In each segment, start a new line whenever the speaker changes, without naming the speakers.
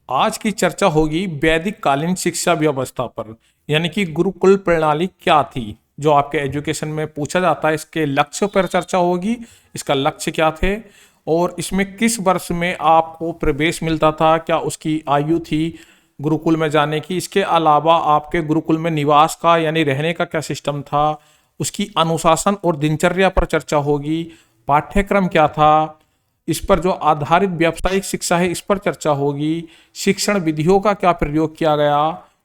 आज की चर्चा होगी वैदिक कालीन शिक्षा व्यवस्था पर, यानी कि गुरुकुल प्रणाली क्या थी। जो आपके एजुकेशन में पूछा जाता है, इसके लक्ष्य पर चर्चा होगी। इसका लक्ष्य क्या थे और इसमें किस वर्ष में आपको प्रवेश मिलता था, क्या उसकी आयु थी गुरुकुल में जाने की। इसके अलावा आपके गुरुकुल में निवास का यानी रहने का क्या सिस्टम था, उसकी अनुशासन और दिनचर्या पर चर्चा होगी। पाठ्यक्रम क्या था, इस पर जो आधारित व्यावसायिक शिक्षा है इस पर चर्चा होगी। शिक्षण विधियों का क्या प्रयोग किया गया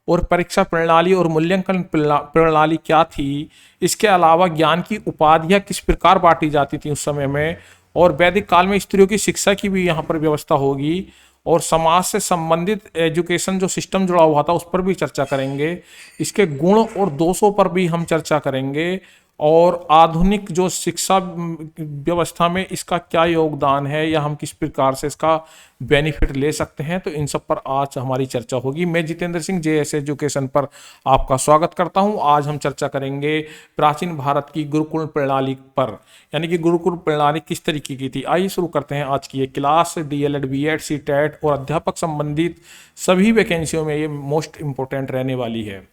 और परीक्षा प्रणाली और मूल्यांकन प्रणाली क्या थी। इसके अलावा ज्ञान की उपाधियां किस प्रकार बांटी जाती थी उस समय में, और वैदिक काल में स्त्रियों की शिक्षा की भी यहाँ पर व्यवस्था होगी। और समाज से संबंधित एजुकेशन जो सिस्टम जुड़ा हुआ था उस पर भी चर्चा करेंगे। इसके गुण और दोषों पर भी हम चर्चा करेंगे, और आधुनिक जो शिक्षा व्यवस्था में इसका क्या योगदान है या हम किस प्रकार से इसका बेनिफिट ले सकते हैं, तो इन सब पर आज हमारी चर्चा होगी। मैं जितेंद्र सिंह जेएस एजुकेशन पर आपका स्वागत करता हूं। आज हम चर्चा करेंगे प्राचीन भारत की गुरुकुल प्रणाली पर, यानी कि गुरुकुल प्रणाली किस तरीके की थी। आइए शुरू करते हैं आज की ये क्लास। डीएलएड, बीएड, सीटेट और अध्यापक संबंधित सभी वैकेंसियों में ये मोस्ट इंपोर्टेंट रहने वाली है।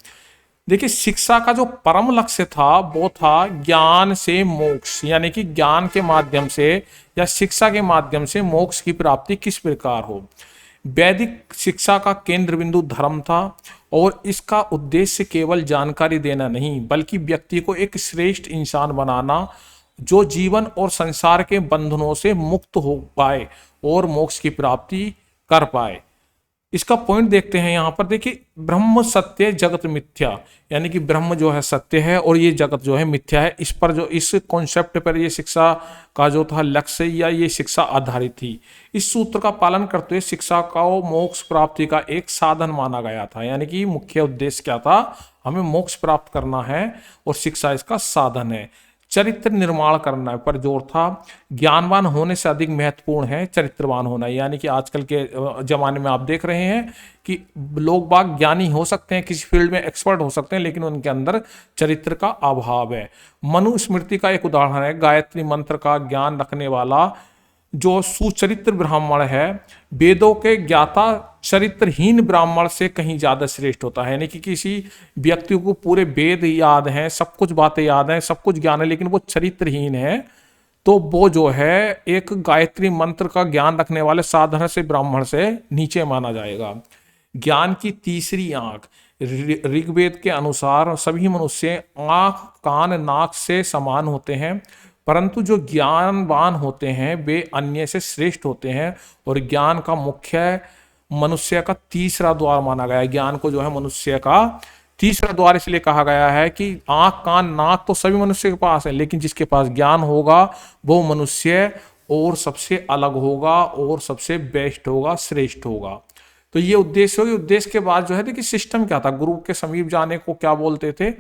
देखिए, शिक्षा का जो परम लक्ष्य था वो था ज्ञान से मोक्ष, यानी कि ज्ञान के माध्यम से या शिक्षा के माध्यम से मोक्ष की प्राप्ति किस प्रकार हो। वैदिक शिक्षा का केंद्र बिंदु धर्म था, और इसका उद्देश्य केवल जानकारी देना नहीं बल्कि व्यक्ति को एक श्रेष्ठ इंसान बनाना, जो जीवन और संसार के बंधनों से मुक्त हो पाए और मोक्ष की प्राप्ति कर पाए। इसका पॉइंट देखते हैं यहाँ पर। देखिए, ब्रह्म सत्य जगत मिथ्या, यानी कि ब्रह्म जो है सत्य है और ये जगत जो है मिथ्या है। इस पर जो इस कॉन्सेप्ट पर ये शिक्षा का जो था लक्ष्य या ये शिक्षा आधारित थी। इस सूत्र का पालन करते हुए शिक्षा को मोक्ष प्राप्ति का एक साधन माना गया था, यानी कि मुख्य उद्देश्य क्या था, हमें मोक्ष प्राप्त करना है और शिक्षा इसका साधन है। चरित्र निर्माण करना पर जोर था। ज्ञानवान होने से अधिक महत्वपूर्ण है चरित्रवान होना, यानी कि आजकल के जमाने में आप देख रहे हैं कि लोग बाग ज्ञानी हो सकते हैं, किसी फील्ड में एक्सपर्ट हो सकते हैं, लेकिन उनके अंदर चरित्र का अभाव है। मनुस्मृति का एक उदाहरण है, गायत्री मंत्र का ज्ञान रखने वाला जो सुचरित्र ब्राह्मण है, वेदों के ज्ञाता चरित्रहीन ब्राह्मण से कहीं ज्यादा श्रेष्ठ होता है। यानी कि किसी व्यक्ति को पूरे वेद याद हैं, सब कुछ बातें याद हैं, सब कुछ ज्ञान है, लेकिन वो चरित्रहीन है, तो वो जो है एक गायत्री मंत्र का ज्ञान रखने वाले साधारण से ब्राह्मण से नीचे माना जाएगा। ज्ञान की तीसरी आंख, ऋग्वेद के अनुसार सभी मनुष्य आंख कान नाक से समान होते हैं, परंतु जो ज्ञानवान होते हैं वे अन्य से श्रेष्ठ होते हैं। और ज्ञान का मुख्य मनुष्य का तीसरा द्वार माना गया है। ज्ञान को जो है मनुष्य का तीसरा द्वार इसलिए कहा गया है कि आंख कान नाक तो सभी मनुष्य के पास है, लेकिन जिसके पास ज्ञान होगा वो मनुष्य और सबसे अलग होगा और सबसे बेस्ट होगा, श्रेष्ठ होगा। तो ये उद्देश्य होगी। उद्देश्य के बाद जो है देखिए सिस्टम क्या था, गुरु के समीप जाने को क्या बोलते थे।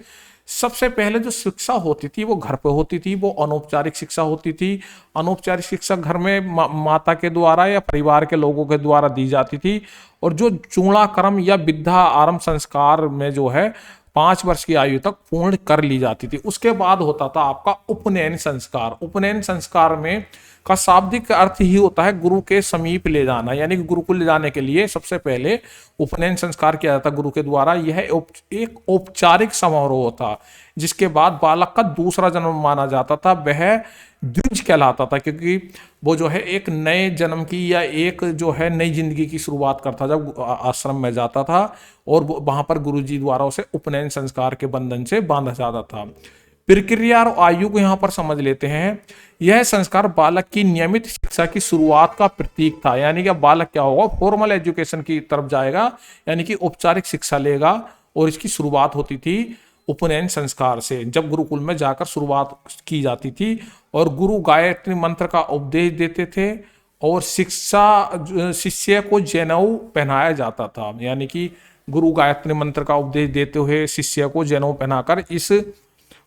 सबसे पहले जो शिक्षा होती थी वो घर पे होती थी, वो अनौपचारिक शिक्षा होती थी। अनौपचारिक शिक्षा घर में माता के द्वारा या परिवार के लोगों के द्वारा दी जाती थी। और जो चूड़ाक्रम या विद्या आरंभ संस्कार में जो है 5 वर्ष की आयु तक पूर्ण कर ली जाती थी। उसके बाद होता था आपका उपनयन संस्कार। उपनयन संस्कार में का शाब्दिक अर्थ ही होता है गुरु के समीप ले जाना, यानी कि गुरुकुल ले जाने के लिए सबसे पहले उपनयन संस्कार किया जाता गुरु के द्वारा। यह एक औपचारिक समारोह होता, जिसके बाद बालक का दूसरा जन्म माना जाता था, वह द्विज कहलाता था, क्योंकि वो जो है एक नए जन्म की या एक जो है नई जिंदगी की शुरुआत करता जब आश्रम में जाता था, और वहां पर गुरुजी द्वारा उसे उपनयन संस्कार के बंधन से बांधा जाता था। प्रक्रिया और आयु को यहाँ पर समझ लेते हैं। यह संस्कार बालक की नियमित शिक्षा की शुरुआत का प्रतीक था, यानी कि अब बालक क्या होगा, फॉर्मल एजुकेशन की तरफ जाएगा, यानी कि औपचारिक शिक्षा लेगा। और इसकी शुरुआत होती थी उपनयन संस्कार से, जब गुरुकुल में जाकर शुरुआत की जाती थी। और गुरु गायत्री मंत्र का उपदेश देते थे, और शिष्य को जनेऊ पहनाया जाता था, यानी कि गुरु गायत्री मंत्र का उपदेश देते हुए शिष्य को जनेऊ पहनाकर इस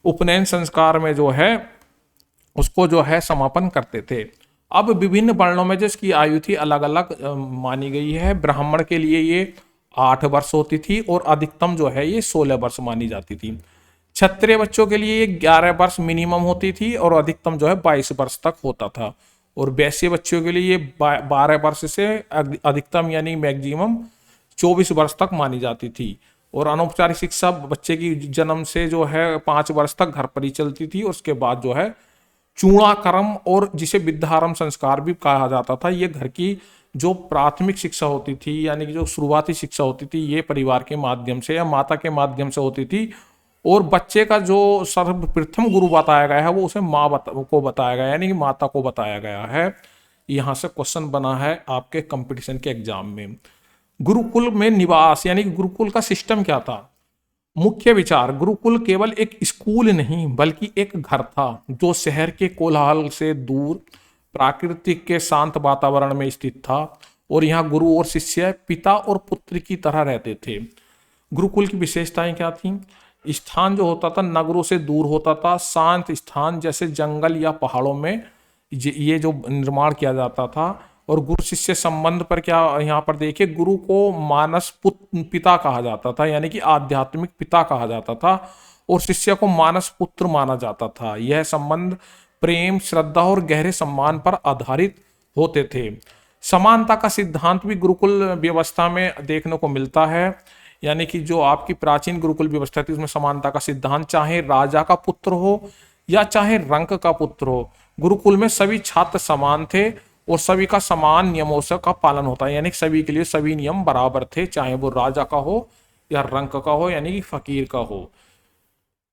उपनयन संस्कार में जो है उसको जो है समापन करते थे। अब विभिन्न वर्णों में जो इसकी आयु थी अलग अलग मानी गई है। ब्राह्मण के लिए ये 8 वर्ष होती थी और अधिकतम जो है ये 16 वर्ष मानी जाती थी। क्षत्रिय बच्चों के लिए ये 11 वर्ष मिनिमम होती थी और अधिकतम जो है 22 वर्ष तक होता था। और वैसे बच्चों के लिए ये 12 वर्ष से अधिकतम यानी मैक्सिमम 24 वर्ष तक मानी जाती थी। और अनौपचारिक शिक्षा बच्चे की जन्म से जो है 5 वर्ष तक घर पर ही चलती थी, और उसके बाद जो है चूड़ाकर्म और जिसे विद्यारंभ संस्कार भी कहा जाता था, ये घर की जो प्राथमिक शिक्षा होती थी यानी कि जो शुरुआती शिक्षा होती थी ये परिवार के माध्यम से या माता के माध्यम से होती थी। और बच्चे का जो सर्वप्रथम गुरु बताया गया है वो उसे को बताया गया है, यानी कि माता को बताया गया है। यहाँ से क्वेश्चन बना है आपके कंपटीशन के एग्जाम में। गुरुकुल में निवास यानी कि गुरुकुल का सिस्टम क्या था। मुख्य विचार, गुरुकुल केवल एक स्कूल नहीं बल्कि एक घर था जो शहर के कोलाहल से दूर प्राकृतिक के शांत वातावरण में स्थित था, और यहाँ गुरु और शिष्य पिता और पुत्र की तरह रहते थे। गुरुकुल की विशेषताएं क्या थी। स्थान जो होता था नगरों से दूर होता था, शांत स्थान जैसे जंगल या पहाड़ों में ये जो निर्माण किया जाता था। और गुरु शिष्य संबंध पर क्या यहाँ पर देखिए, गुरु को मानस पिता कहा जाता था यानी कि आध्यात्मिक पिता कहा जाता था, और शिष्य को मानस पुत्र माना जाता था। यह संबंध प्रेम, श्रद्धा और गहरे सम्मान पर आधारित होते थे। समानता का सिद्धांत भी गुरुकुल व्यवस्था में देखने को मिलता है, यानी कि जो आपकी प्राचीन गुरुकुल व्यवस्था थी उसमें समानता का सिद्धांत, चाहे राजा का पुत्र हो या चाहे रंक का पुत्र हो, गुरुकुल में सभी छात्र समान थे और सभी का समान नियमों से का पालन होता है, यानी सभी के लिए सभी नियम बराबर थे, चाहे वो राजा का हो या रंक का हो यानी कि फकीर का हो।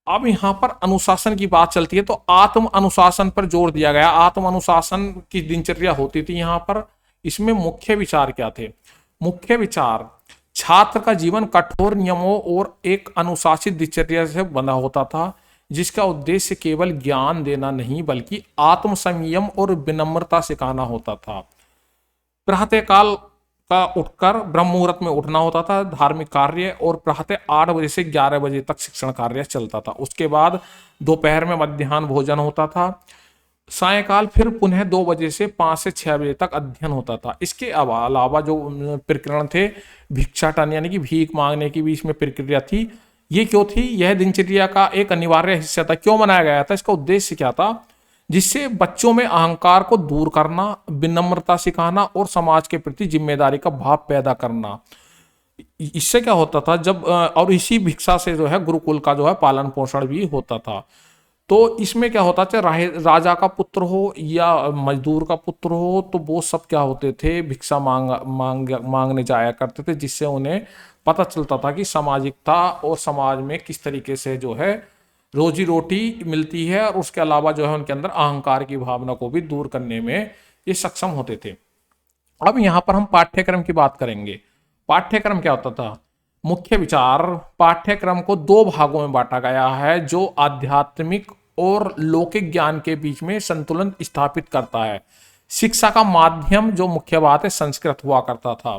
अब यहाँ पर अनुशासन की बात चलती है तो आत्म अनुशासन पर जोर दिया गया। आत्म अनुशासन की दिनचर्या होती थी यहाँ पर। इसमें मुख्य विचार क्या थे। मुख्य विचार, छात्र का जीवन कठोर नियमों और एक अनुशासित दिनचर्या से बना होता था, जिसका उद्देश्य केवल ज्ञान देना नहीं बल्कि आत्म संयम और विनम्रता सिखाना होता था। प्रातःकाल का उठकर ब्रह्म मुहूर्त में उठना होता था, धार्मिक कार्य, और प्रातः 8 बजे से 11 बजे तक शिक्षण कार्य चलता था। उसके बाद दोपहर में मध्याह्न भोजन होता था। सायकाल फिर पुनः 2 बजे से 5 से 6 बजे तक अध्ययन होता था। इसके अलावा जो प्रकरण थे, भिक्षाटन यानी कि भीख मांगने की भी इसमें प्रक्रिया थी। ये क्यों थी। यह दिनचर्या का एक अनिवार्य हिस्सा था। क्यों बनाया गया था, इसका उद्देश्य क्या था, जिससे बच्चों में अहंकार को दूर करना, विनम्रता सिखाना और समाज के प्रति जिम्मेदारी का भाव पैदा करना। इससे क्या होता था जब और इसी भिक्षा से जो है गुरुकुल का जो है पालन पोषण भी होता था। तो इसमें क्या होता था, चाहे राजा का पुत्र हो या मजदूर का पुत्र हो, तो वो सब क्या होते थे, भिक्षा मांगने जाया करते थे, जिससे उन्हें पता चलता था कि सामाजिकता और समाज में किस तरीके से जो है रोजी रोटी मिलती है, और उसके अलावा जो है उनके अंदर अहंकार की भावना को भी दूर करने में ये सक्षम होते थे। अब यहाँ पर हम पाठ्यक्रम की बात करेंगे। पाठ्यक्रम क्या होता था। मुख्य विचार, पाठ्यक्रम को 2 भागों में बांटा गया है जो आध्यात्मिक और लौकिक ज्ञान के बीच में संतुलन स्थापित करता है। शिक्षा का माध्यम जो मुख्य बात है संस्कृत हुआ करता था।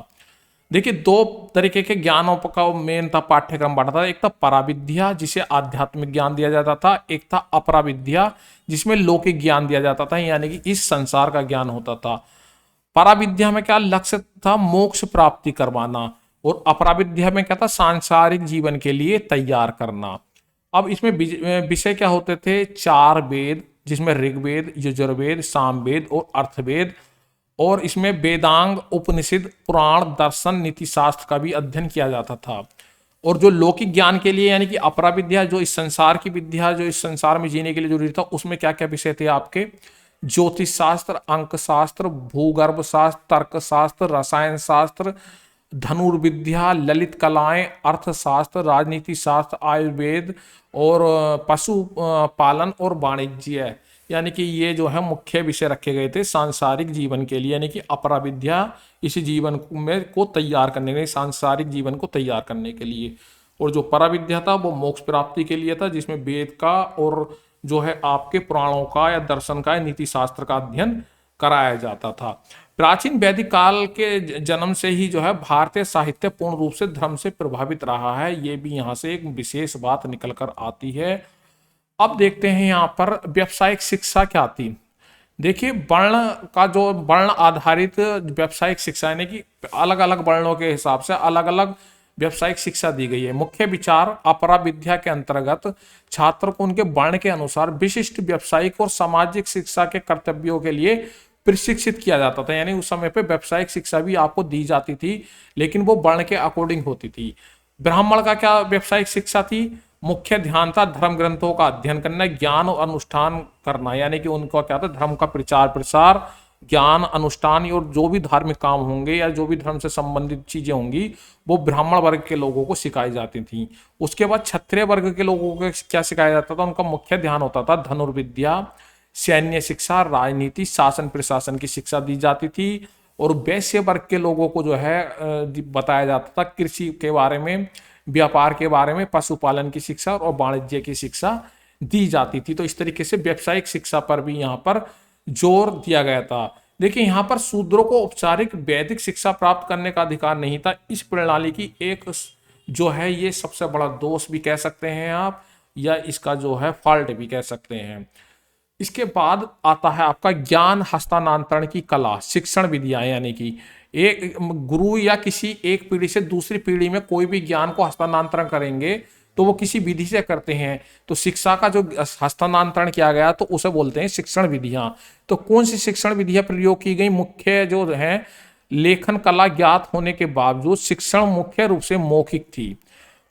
देखिए 2 तरीके के ज्ञानों का मेन था पाठ्यक्रम बांटा था। एक था पराविद्या जिसे आध्यात्मिक ज्ञान दिया जाता था, एक था अपराविद्या जिसमें लौकिक ज्ञान दिया जाता था, यानी कि इस संसार का ज्ञान होता था। पराविद्या में क्या लक्ष्य था, मोक्ष प्राप्ति करवाना, और अपराविद्या में क्या था, सांसारिक जीवन के लिए तैयार करना। अब इसमें विषय क्या होते थे, 4 वेद जिसमें ऋग्वेद, यजुर्वेद, सामवेद और अर्थवेद, और इसमें वेदांग, उपनिषद, पुराण, दर्शन, नीति शास्त्र का भी अध्ययन किया जाता था। और जो लौकिक ज्ञान के लिए यानी कि अपराविद्या, जो इस संसार की विद्या, जो इस संसार में जीने के लिए जरूरी था, उसमें क्या क्या विषय थे आपके, ज्योतिष शास्त्र, अंक शास्त्र, भूगर्भ शास्त्र, तर्क शास्त्र, रसायन शास्त्र, धनुर्विद्या, ललित कलाएं, अर्थशास्त्र, राजनीति शास्त्र, आयुर्वेद और पशु पालन और वाणिज्य, यानी कि ये जो है मुख्य विषय रखे गए थे सांसारिक जीवन के लिए, यानी कि अपराविद्या इसी जीवन में को तैयार करने के लिए, सांसारिक जीवन को तैयार करने के लिए। और जो पराविद्या था वो मोक्ष प्राप्ति के लिए था, जिसमें वेद का और जो है आपके पुराणों का या दर्शन का या नीति शास्त्र का अध्ययन कराया जाता था। प्राचीन वैदिक काल के जन्म से ही जो है भारतीय साहित्य पूर्ण रूप से धर्म से प्रभावित रहा है। ये भी यहाँ से एक विशेष बात निकल कर आती है। अब देखते हैं यहाँ पर व्यावसायिक शिक्षा क्या थी। देखिए वर्ण का जो वर्ण आधारित व्यावसायिक शिक्षा, यानी कि अलग अलग वर्णों के हिसाब से अलग अलग व्यावसायिक शिक्षा दी गई है। मुख्य विचार, अपराविद्या के अंतर्गत छात्र को उनके वर्ण के अनुसार विशिष्ट व्यावसायिक और सामाजिक शिक्षा के कर्तव्यों के लिए प्रशिक्षित किया जाता था, यानी उस समय पे व्यावसायिक शिक्षा भी आपको दी जाती थी, लेकिन वो वर्ण के अकॉर्डिंग होती थी। ब्राह्मण का क्या व्यावसायिक शिक्षा थी? मुख्य ध्यान था धर्म ग्रंथों का अध्ययन करना, ज्ञान और अनुष्ठान करना, यानी कि उनका क्या था, धर्म का प्रचार प्रसार, ज्ञान अनुष्ठान और जो भी धार्मिक काम होंगे या जो भी धर्म से संबंधित चीजें होंगी वो ब्राह्मण वर्ग के लोगों को सिखाई जाती थी। उसके बाद क्षत्रिय वर्ग के लोगों को क्या सिखाया जाता था? उनका मुख्य ध्यान होता था धनुर्विद्या, सैन्य शिक्षा, राजनीति, शासन प्रशासन की शिक्षा दी जाती थी। और वैश्य वर्ग के लोगों को जो है बताया जाता था कृषि के बारे में, व्यापार के बारे में, पशुपालन की शिक्षा और वाणिज्य की शिक्षा दी जाती थी। तो इस तरीके से व्यावसायिक शिक्षा पर भी यहाँ पर जोर दिया गया था। देखिए यहाँ पर शूद्रों को औपचारिक वैदिक शिक्षा प्राप्त करने का अधिकार नहीं था। इस प्रणाली की एक जो है ये सबसे बड़ा दोष भी कह सकते हैं आप, या इसका जो है फॉल्ट भी कह सकते हैं। इसके बाद आता है आपका ज्ञान हस्तांतरण की कला, शिक्षण विधियां, यानी कि एक गुरु या किसी एक पीढ़ी से दूसरी पीढ़ी में कोई भी ज्ञान को हस्तांतरण करेंगे तो वो किसी विधि से करते हैं। तो शिक्षा का जो हस्तांतरण किया गया तो उसे बोलते हैं शिक्षण विधियां। तो कौन सी शिक्षण विधियां प्रयोग की गई? मुख्य जो है लेखन कला ज्ञात होने के बावजूद शिक्षण मुख्य रूप से मौखिक थी।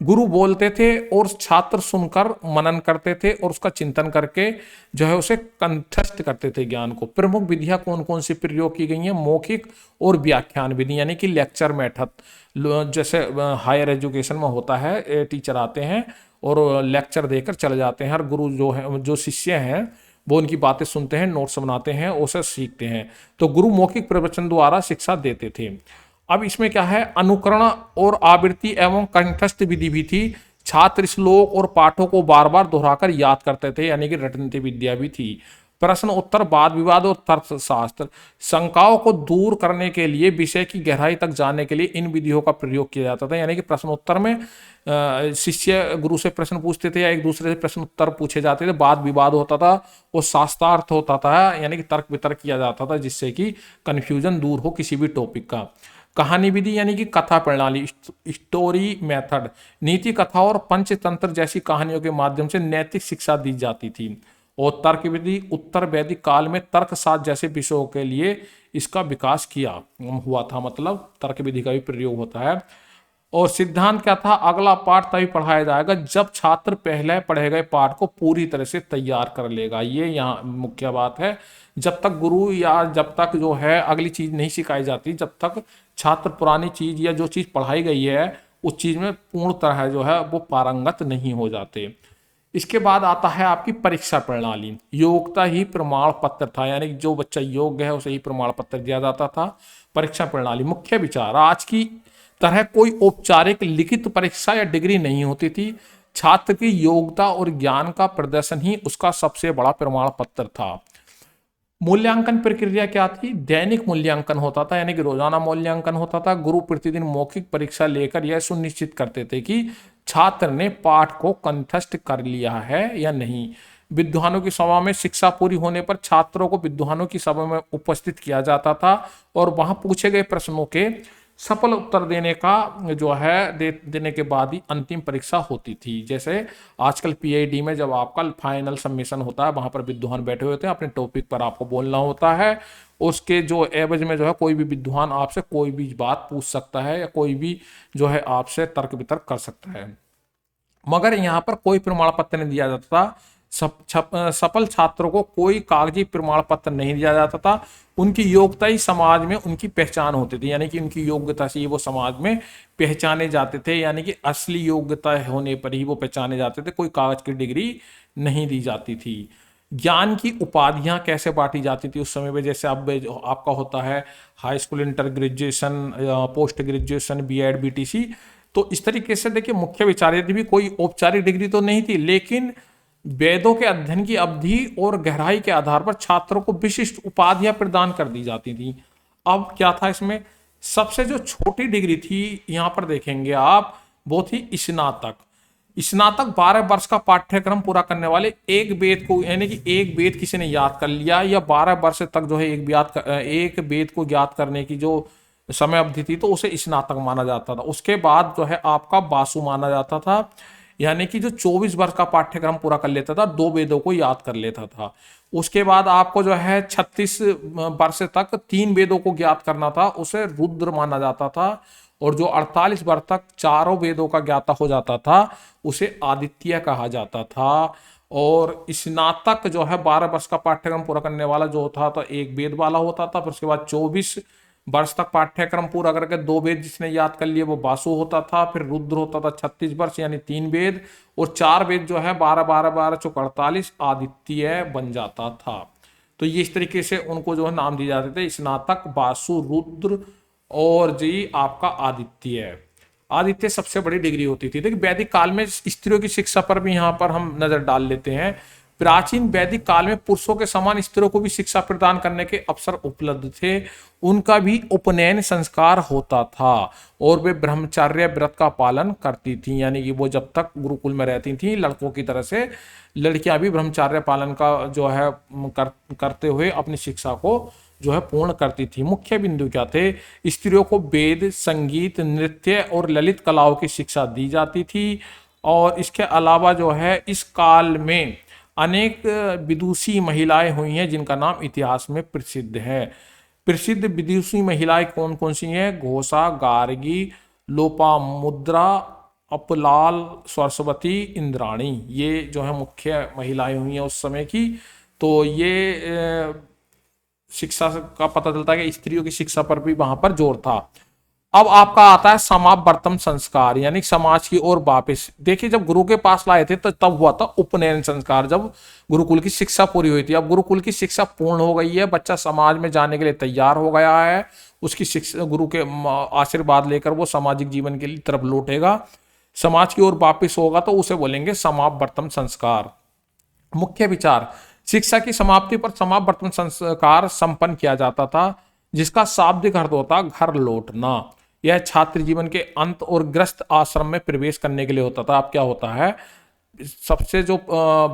गुरु बोलते थे और छात्र सुनकर मनन करते थे और उसका चिंतन करके जो है उसे कंठस्थ करते थे ज्ञान को। प्रमुख विधियां कौन कौन सी प्रयोग की गई हैं? मौखिक और व्याख्यान विधि, यानी कि लेक्चर मेथड। जैसे हायर एजुकेशन में होता है, टीचर आते हैं और लेक्चर देकर चले जाते हैं। हर गुरु जो है, जो शिष्य हैं वो उनकी बातें सुनते हैं, नोट्स बनाते हैं, उसे सीखते हैं। तो गुरु मौखिक प्रवचन द्वारा शिक्षा देते थे। अब इसमें क्या है, अनुकरण और आवृत्ति एवं कंठस्थ विधि भी थी। छात्र श्लोक और पाठों को बार बार दोहराकर याद करते थे, यानी कि रटनीति विद्या भी थी। प्रश्न उत्तर, वाद विवाद और तर्कशास्त्र, शंकाओं को दूर करने के लिए, विषय की गहराई तक जाने के लिए इन विधियों का प्रयोग किया जाता था। यानी कि प्रश्न उत्तर में शिष्य गुरु से प्रश्न पूछते थे या एक दूसरे से प्रश्न उत्तर पूछे जाते थे, वाद विवाद होता था और शास्त्रार्थ होता था, यानी कि तर्क वितर्क किया जाता था जिससे कि कंफ्यूजन दूर हो किसी भी टॉपिक का। कहानी विधि, यानी कि कथा प्रणाली, स्टोरी मेथड, नीति कथा और पंचतंत्र जैसी कहानियों के माध्यम से नैतिक शिक्षा दी जाती थी। और तर्क विधि, उत्तर वैदिक काल में तर्कशास्त्र जैसे विषयों के लिए इसका विकास किया हुआ था, मतलब तर्क विधि का भी प्रयोग होता है। और सिद्धांत क्या था? अगला पाठ तभी पढ़ाया जाएगा जब छात्र पहले पढ़े गए पाठ को पूरी तरह से तैयार कर लेगा। ये यहाँ मुख्य बात है। जब तक गुरु या जब तक जो है अगली चीज नहीं सिखाई जाती, जब तक छात्र पुरानी चीज या जो चीज पढ़ाई गई है उस चीज में पूर्ण तरह जो है वो पारंगत नहीं हो जाते। इसके बाद आता है आपकी परीक्षा प्रणाली। योग्यता ही प्रमाण पत्र था, यानी जो बच्चा योग्य है उसे ही प्रमाण पत्र दिया जाता था। परीक्षा प्रणाली, मुख्य विचार, आज की तरह कोई औपचारिक लिखित परीक्षा या डिग्री नहीं होती थी। छात्र की योग्यता और ज्ञान का प्रदर्शन ही उसका सबसे बड़ा प्रमाण पत्र था। मूल्यांकन प्रक्रिया क्या थी? दैनिक मूल्यांकन होता था, यानी कि रोजाना मूल्यांकन होता था। गुरु प्रतिदिन मौखिक परीक्षा लेकर यह सुनिश्चित करते थे कि छात्र ने पाठ को कंठस्थ कर लिया है या नहीं। विद्वानों की सभा में शिक्षा पूरी होने पर छात्रों को विद्वानों की सभा में उपस्थित किया जाता था और वहां पूछे गए प्रश्नों के सफल उत्तर देने का जो है देने के बाद ही अंतिम परीक्षा होती थी। जैसे आजकल पीआईडी में जब आपका फाइनल सबमिशन होता है, वहां पर विद्वान बैठे होते हैं, अपने टॉपिक पर आपको बोलना होता है। उसके जो एवज में जो है कोई भी विद्वान आपसे कोई भी बात पूछ सकता है या कोई भी जो है आपसे तर्क वितर्क कर सकता है। मगर यहाँ पर कोई प्रमाण पत्र नहीं दिया जाता था। सफल छात्रों को कोई कागजी प्रमाण पत्र नहीं दिया जाता था। उनकी योग्यता ही समाज में उनकी पहचान होती थी, यानी कि उनकी योग्यता से ही वो समाज में पहचाने जाते थे, यानी कि असली योग्यता होने पर ही वो पहचाने जाते थे। कोई कागज की डिग्री नहीं दी जाती थी। ज्ञान की उपाधियां कैसे बांटी जाती थी उस समय में? जैसे अब आपका होता है high school, inter graduation, post graduation, BEd, BTC. तो इस तरीके से देखिए मुख्य विचार, यदि भी कोई औपचारिक डिग्री तो नहीं थी, लेकिन वेदों के अध्ययन की अवधि और गहराई के आधार पर छात्रों को विशिष्ट उपाधियां प्रदान कर दी जाती थी। अब क्या था इसमें? सबसे जो छोटी डिग्री थी यहां पर देखेंगे आप, वो थी स्नातक। स्नातक 12 वर्ष का पाठ्यक्रम पूरा करने वाले एक वेद को, यानी कि एक वेद किसी ने याद कर लिया या 12 वर्ष तक जो है एक वेद को याद करने की जो समय अवधि थी तो उसे स्नातक माना जाता था। उसके बाद जो है आपका वासु माना जाता था। यानी कि जो 24 वर्ष का पाठ्यक्रम पूरा कर लेता था, 2 वेदों को याद कर लेता था। उसके बाद आपको जो है 36 वर्ष तक 3 वेदों को ज्ञात करना था, उसे रुद्र माना जाता था। और जो 48 वर्ष तक चारों वेदों का ज्ञाता हो जाता था, उसे आदित्य कहा जाता था। और स्नातक जो है 12 वर्ष का पाठ्यक्रम पूरा करने वाला जो होता था, एक वेद वाला होता था। फिर उसके बाद 24 वर्ष तक पाठ्यक्रम पूरा करके 2 वेद जिसने याद कर लिए वो वासु होता था। फिर रुद्र होता था 36 वर्ष यानी 3 वेद, और 4 वेद जो है 12 12 12 चौक 48 आदित्य बन जाता था। तो ये इस तरीके से उनको जो है नाम दिए जाते थे, स्नातक, वासु, रुद्र और जी आपका आदित्य। आदित्य सबसे बड़ी डिग्री होती थी। देखिए वैदिक काल में स्त्रियों की शिक्षा पर भी यहाँ पर हम नजर डाल लेते हैं। प्राचीन वैदिक काल में पुरुषों के समान स्त्रियों को भी शिक्षा प्रदान करने के अवसर उपलब्ध थे। उनका भी उपनयन संस्कार होता था और वे ब्रह्मचर्य व्रत का पालन करती थी, यानी कि वो जब तक गुरुकुल में रहती थी लड़कों की तरह से लड़कियां भी ब्रह्मचर्य पालन का जो है करते हुए अपनी शिक्षा को जो है पूर्ण करती थी। मुख्य बिंदु क्या थे? स्त्रियों को वेद, संगीत, नृत्य और ललित कलाओं की शिक्षा दी जाती थी। और इसके अलावा जो है इस काल में अनेक विदुषी महिलाएं हुई हैं जिनका नाम इतिहास में प्रसिद्ध है। प्रसिद्ध विदुषी महिलाएं कौन कौन सी हैं? घोषा, गार्गी, लोपामुद्रा, अपलाल, सरस्वती, इंद्राणी, ये जो है मुख्य महिलाएं हुई हैं उस समय की। तो ये शिक्षा का पता चलता है कि स्त्रियों की शिक्षा पर भी वहां पर जोर था। अब आपका आता है समावर्तन संस्कार, यानी समाज की ओर वापस। देखिए जब गुरु के पास लाए थे तो तब हुआ था उपनयन संस्कार, जब गुरुकुल की शिक्षा पूरी हुई थी। अब गुरुकुल की शिक्षा पूर्ण हो गई है, बच्चा समाज में जाने के लिए तैयार हो गया है। उसकी शिक्षा गुरु के आशीर्वाद लेकर वो सामाजिक जीवन के लिए तरफ लौटेगा, समाज की ओर वापिस होगा, तो उसे बोलेंगे समावर्तन संस्कार। मुख्य विचार: शिक्षा की समाप्ति पर समावर्तन संस्कार संपन्न किया जाता था, जिसका शाब्दिक अर्थ होता घर लौटना। यह छात्र जीवन के अंत और ग्रस्त आश्रम में प्रवेश करने के लिए होता था। अब क्या होता है, सबसे जो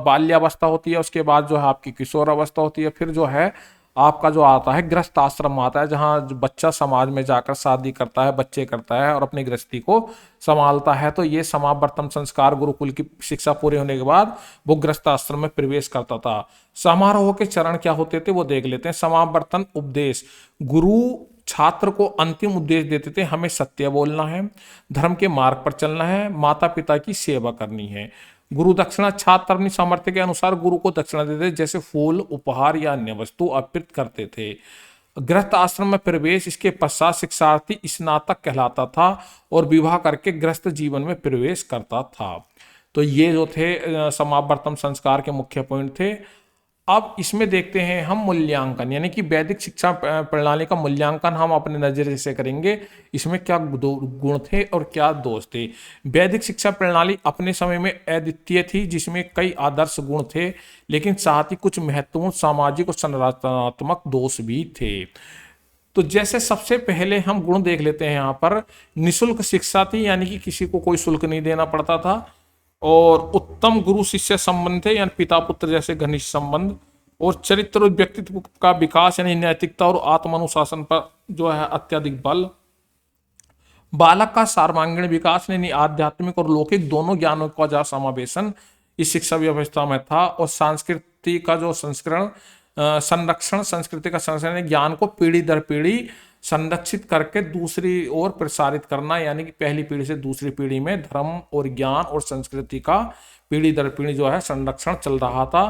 बाल्यावस्था होती है, उसके बाद जो है आपकी किशोर अवस्था होती है, फिर जो है आपका जो आता है गृहस्थ आश्रम आता है, जहाँ बच्चा समाज में जाकर शादी करता है, बच्चे करता है और अपनी गृहस्थी को संभालता है। तो ये समावर्तन संस्कार, गुरुकुल की शिक्षा पूरी होने के बाद वो गृहस्थ आश्रम में प्रवेश करता था। समारोह के चरण क्या होते थे वो देख लेते हैं। समावर्तन उपदेश: गुरु छात्र को अंतिम उपदेश देते थे, हमें सत्य बोलना है, धर्म के मार्ग पर चलना है, माता पिता की सेवा करनी है। गुरु दक्षिणा: छात्र अपनी सामर्थ्य के अनुसार गुरु को दक्षिणा देते, जैसे फूल, उपहार या अन्य वस्तु अर्पित करते थे। गृहस्थ आश्रम में प्रवेश: इसके पश्चात शिक्षार्थी स्नातक कहलाता था और विवाह करके गृहस्थ जीवन में प्रवेश करता था। तो ये जो थे समावर्तन संस्कार के मुख्य पॉइंट थे। अब इसमें देखते हैं हम मूल्यांकन, यानी कि वैदिक शिक्षा प्रणाली का मूल्यांकन हम अपने नजरिए से करेंगे। इसमें क्या गुण थे और क्या दोष थे। वैदिक शिक्षा प्रणाली अपने समय में अद्वितीय थी, जिसमें कई आदर्श गुण थे, लेकिन साथ ही कुछ महत्वपूर्ण सामाजिक और संरचनात्मक दोष भी थे। तो जैसे सबसे पहले हम गुण देख लेते हैं यहाँ पर। निःशुल्क शिक्षा थी, यानी कि किसी को कोई शुल्क नहीं देना पड़ता था। और उत्तम गुरु शिष्य संबंध थे, यानी पिता पुत्र जैसे घनिष्ठ संबंध। और चरित्र और व्यक्तित्व का विकास, यानी नैतिकता और आत्मानुशासन पर जो है अत्यधिक बल। बालक का सर्वांगीण विकास, यानी आध्यात्मिक और लौकिक दोनों ज्ञानों का समावेशन इस शिक्षा व्यवस्था में था। और संस्कृति का जो संरक्षण, संस्कृति का संरक्षण, ज्ञान को पीढ़ी दर पीढ़ी संरक्षित करके दूसरी ओर प्रसारित करना, यानी कि पहली पीढ़ी से दूसरी पीढ़ी में धर्म और ज्ञान और संस्कृति का पीढ़ी दर पीढ़ी जो है संरक्षण चल रहा था।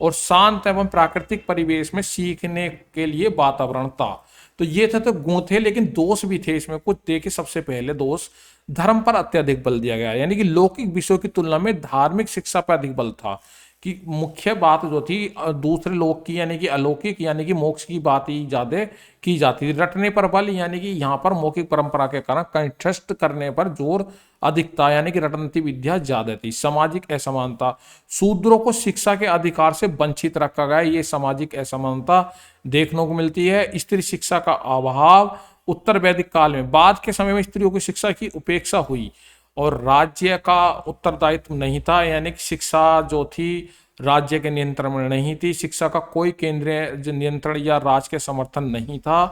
और शांत एवं प्राकृतिक परिवेश में सीखने के लिए वातावरण था। तो ये थे तो गुण थे, लेकिन दोष भी थे इसमें कुछ। देखिए सबसे पहले दोष: धर्म पर अत्यधिक बल दिया गया, यानी कि लौकिक विषयों की तुलना में धार्मिक शिक्षा पर अधिक बल था। कि मुख्य बात जो थी दूसरे लोक की, यानी कि अलौकिक, यानी कि मोक्ष की बात ही ज्यादा की जाती थी। रटने पर बल, यानी कि यहाँ पर मौखिक परंपरा के कारण कंठस्थ करने पर जोर अधिक था, यानी कि रटनती विद्या ज्यादा थी। सामाजिक असमानता: शूद्रों को शिक्षा के अधिकार से वंचित रखा गया, ये सामाजिक असमानता देखने को मिलती है। स्त्री शिक्षा का अभाव: उत्तर वैदिक काल में, बाद के समय में स्त्रियों की शिक्षा की उपेक्षा हुई और राज्य का उत्तरदायित्व नहीं था, यानी कि शिक्षा जो थी राज्य के नियंत्रण में नहीं थी। शिक्षा का कोई केंद्रीय नियंत्रण या राज के समर्थन नहीं था।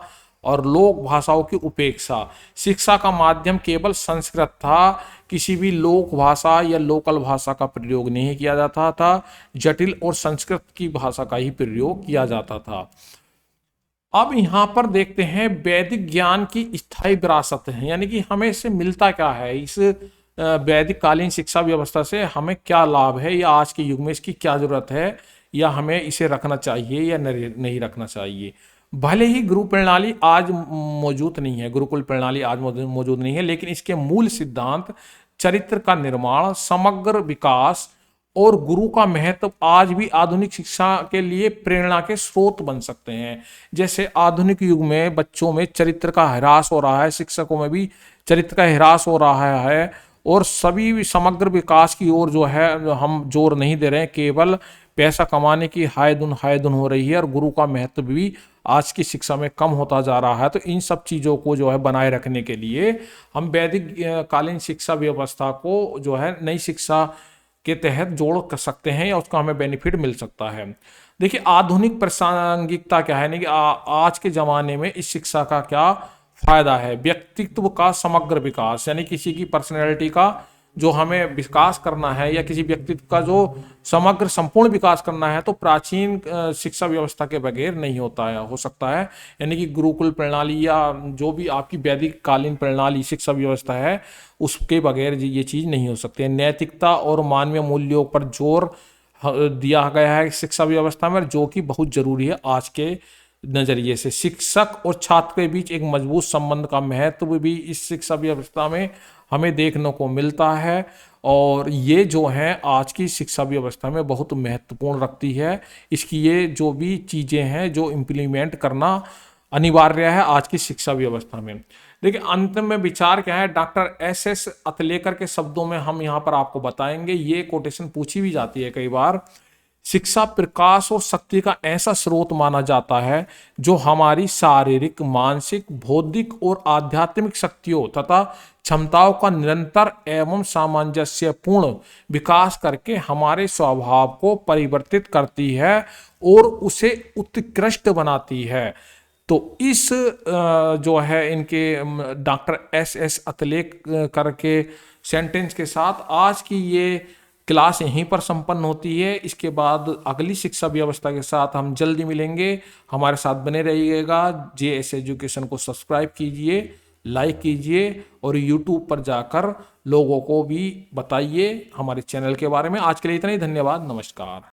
और लोक भाषाओं की उपेक्षा। शिक्षा का माध्यम केवल संस्कृत था, किसी भी लोक भाषा या लोकल भाषा का प्रयोग नहीं किया जाता था, जटिल और संस्कृत की भाषा का ही प्रयोग किया जाता था। अब यहाँ पर देखते हैं वैदिक ज्ञान की स्थायी विरासत है, यानी कि हमें इससे मिलता क्या है, इस वैदिक कालीन शिक्षा व्यवस्था से हमें क्या लाभ है, या आज के युग में इसकी क्या जरूरत है, या हमें इसे रखना चाहिए या नहीं रखना चाहिए। भले ही गुरु प्रणाली आज मौजूद नहीं है, गुरुकुल प्रणाली आज मौजूद नहीं है, लेकिन इसके मूल सिद्धांत, चरित्र का निर्माण, समग्र विकास और गुरु का महत्व आज भी आधुनिक शिक्षा के लिए प्रेरणा के स्रोत बन सकते हैं। जैसे आधुनिक युग में बच्चों में चरित्र का ह्रास हो रहा है, शिक्षकों में भी चरित्र का ह्रास हो रहा है, और सभी समग्र विकास की ओर जो है हम जोर नहीं दे रहे हैं, केवल पैसा कमाने की हाय धुन हो रही है, और गुरु का महत्व भी आज की शिक्षा में कम होता जा रहा है। तो इन सब चीज़ों को जो है बनाए रखने के लिए हम वैदिक कालीन शिक्षा व्यवस्था को जो है नई शिक्षा के तहत जोड़ कर सकते हैं, या उसका हमें बेनिफिट मिल सकता है। देखिए आधुनिक प्रासंगिकता क्या है, कि आज के ज़माने में इस शिक्षा का क्या फायदा है। व्यक्तित्व का समग्र विकास, यानी किसी की पर्सनैलिटी का जो हमें विकास करना है, या किसी व्यक्तित्व का जो समग्र संपूर्ण विकास करना है, तो प्राचीन शिक्षा व्यवस्था के बगैर नहीं होता है, हो सकता है। यानी कि गुरुकुल प्रणाली या जो भी आपकी वैदिक कालीन प्रणाली शिक्षा व्यवस्था है, उसके बगैर ये चीज़ नहीं हो सकती है। नैतिकता और मानवीय मूल्यों पर जोर दिया गया है शिक्षा व्यवस्था में, जो कि बहुत जरूरी है आज के नजरिए से। शिक्षक और छात्र के बीच एक मजबूत संबंध का महत्व भी इस शिक्षा व्यवस्था में हमें देखने को मिलता है, और ये जो है आज की शिक्षा व्यवस्था में बहुत महत्वपूर्ण रखती है। इसकी ये जो भी चीज़ें हैं जो इम्प्लीमेंट करना अनिवार्य है आज की शिक्षा व्यवस्था में। देखिए अंत में विचार क्या है, डॉक्टर एस अतलेकर के शब्दों में हम यहाँ पर आपको बताएंगे। ये कोटेशन पूछी भी जाती है कई बार। शिक्षा प्रकाश और शक्ति का ऐसा स्रोत माना जाता है जो हमारी शारीरिक, मानसिक, बौद्धिक और आध्यात्मिक शक्तियों तथा क्षमताओं का निरंतर एवं सामंजस्यपूर्ण विकास करके हमारे स्वभाव को परिवर्तित करती है और उसे उत्कृष्ट बनाती है। तो इस जो है इनके डॉक्टर एस अतलेकर के सेंटेंस के साथ आज की ये क्लास यहीं पर संपन्न होती है। इसके बाद अगली शिक्षा व्यवस्था के साथ हम जल्दी मिलेंगे। हमारे साथ बने रहिएगा। JS एजुकेशन को सब्सक्राइब कीजिए, लाइक कीजिए, और YouTube पर जाकर लोगों को भी बताइए हमारे चैनल के बारे में। आज के लिए इतना ही, धन्यवाद, नमस्कार।